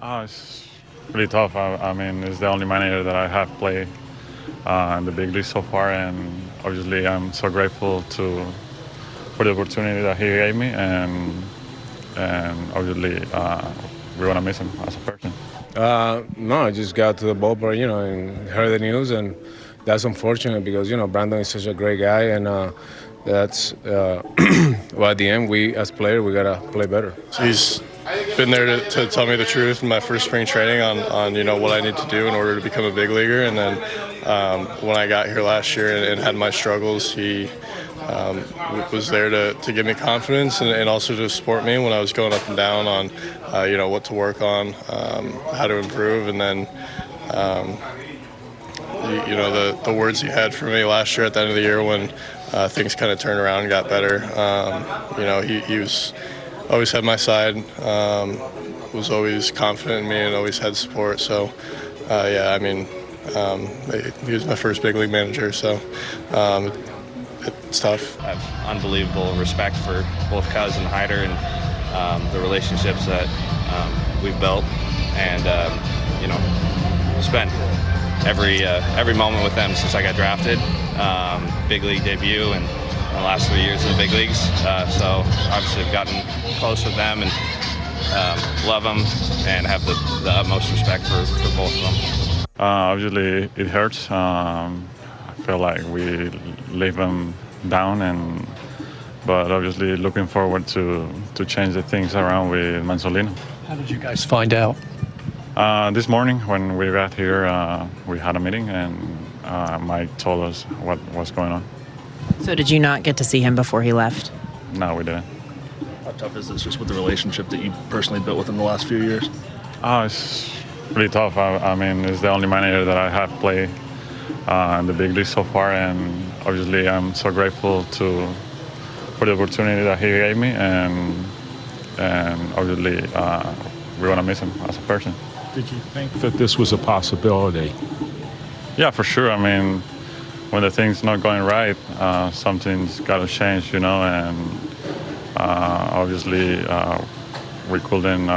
It's really tough. I mean, it's the only manager that I have played in the big league so far, and obviously I'm so grateful for the opportunity that he gave me, and obviously we're gonna miss him as a person. No, I just got to the ballpark, and heard the news, and that's unfortunate because Brandon is such a great guy, and that's well, at the end, we as players we gotta play better. He's been there to tell me the truth in my first spring training on what I need to do in order to become a big leaguer, and then when I got here last year and had my struggles, he was there to give me confidence and also to support me when I was going up and down on what to work on, how to improve, and then the words he had for me last year at the end of the year when things kind of turned around and got better. He was always had my side, was always confident in me and always had support. So he was my first big league manager, so it's tough. I have unbelievable respect for both Cuz and Hyder and the relationships that we've built, and spent every moment with them since I got drafted, big league debut, and the last 3 years in the big leagues. So obviously I've gotten close with them and love them and have the utmost respect for both of them. Obviously it hurts. I feel like we leave them down, but obviously looking forward to change the things around with Mansolino. How did you guys find out? This morning when we got here, we had a meeting, and Mike told us what was going on. So did you not get to see him before he left? No, we didn't. How tough is this just with the relationship that you personally built with him the last few years? It's really tough. I mean, it's the only manager that I have played in the big league so far, and obviously I'm so grateful for the opportunity that he gave me, and obviously we're gonna miss him as a person. Did you think that this was a possibility? Yeah, for sure. I mean, when the thing's not going right, something's got to change, and obviously we couldn't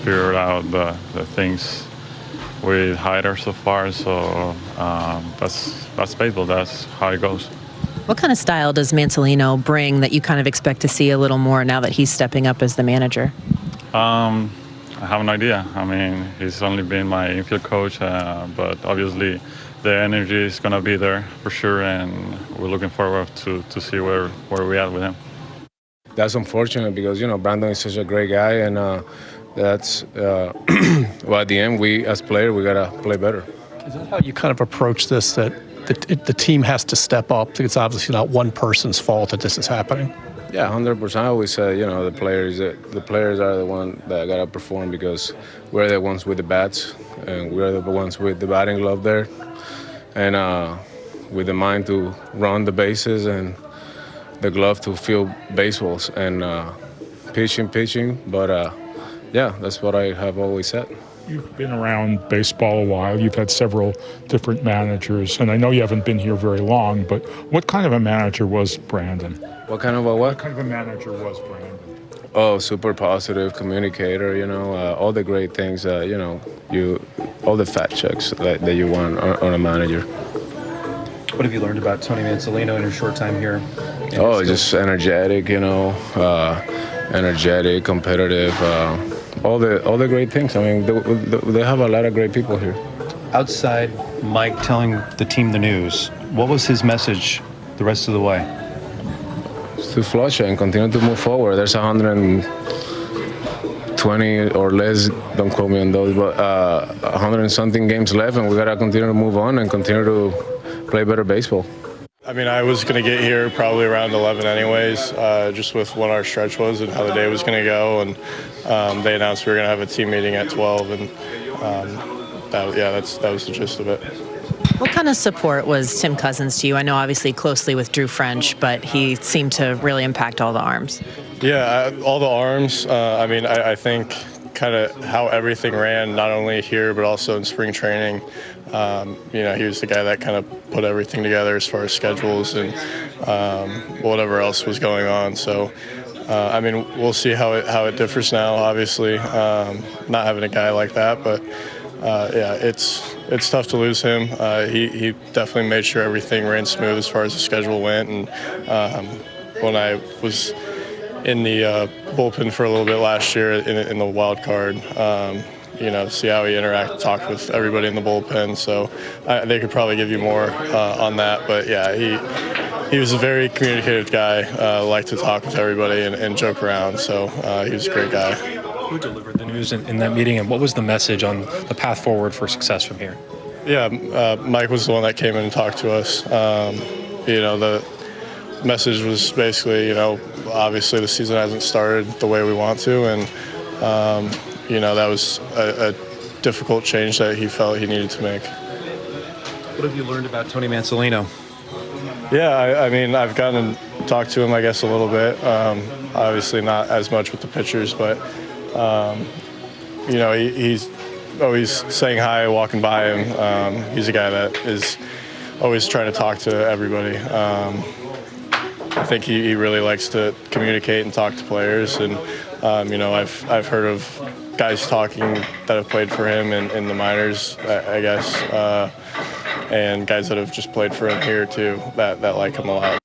figure out the things with Hyder so far. So that's baseball. That's how it goes. What kind of style does Mansolino bring that you kind of expect to see a little more now that he's stepping up as the manager? I have no idea. I mean, he's only been my infield coach, but obviously the energy is going to be there for sure, and we're looking forward to see where we at with him. That's unfortunate because Brandon is such a great guy, and that's well, at the end, we as players we gotta play better. Is that how you kind of approach this, that the team has to step up? It's obviously not one person's fault that this is happening. Yeah, 100%. I always say, the players are the ones that gotta perform because we're the ones with the bats, and we're the ones with the batting glove there, and with the mind to run the bases and the glove to field baseballs and pitching. But yeah, that's what I have always said. You've been around baseball a while. You've had several different managers, and I know you haven't been here very long, but what kind of a manager was Brandon? What kind of a what? What kind of a manager was Brandon? Oh, super positive communicator, all the great things, all the fact checks that you want on a manager. What have you learned about Tony Mansolino in your short time here? Oh, just energetic, energetic, competitive, all the great things. I mean, they have a lot of great people here. Outside Mike telling the team the news, what was his message the rest of the way? To flush and continue to move forward. There's 120 or less, don't quote me on those, but 100 and something games left, and we gotta continue to move on and continue to play better baseball. I mean, I was going to get here probably around 11 anyways, just with what our stretch was and how the day was going to go. And they announced we were going to have a team meeting at 12, and that was the gist of it. What kind of support was Tim Cousins to you? I know obviously closely with Drew French, but he seemed to really impact all the arms. Yeah, all the arms. I think kind of how everything ran, not only here but also in spring training. He was the guy that kind of put everything together as far as schedules and whatever else was going on. So I mean, we'll see how it differs now. Obviously, not having a guy like that, but yeah, it's tough to lose him. He definitely made sure everything ran smooth as far as the schedule went. And when I was in the bullpen for a little bit last year in the wild card, see how he talked with everybody in the bullpen. So they could probably give you more on that. But yeah, he was a very communicative guy, liked to talk with everybody and joke around. So he was a great guy. Who delivered the news in that meeting, and what was the message on the path forward for success from here? Yeah, Mike was the one that came in and talked to us. The message was basically, obviously the season hasn't started the way we want to, and that was a difficult change that he felt he needed to make. What have you learned about Tony Mansolino? Yeah, I mean, I've gotten to talk to him, I guess, a little bit. Obviously not as much with the pitchers, but, he's always saying hi, walking by him. He's a guy that is always trying to talk to everybody. I think he really likes to communicate and talk to players. And, I've heard of guys talking that have played for him in the minors, I guess, and guys that have just played for him here, too, that like him a lot.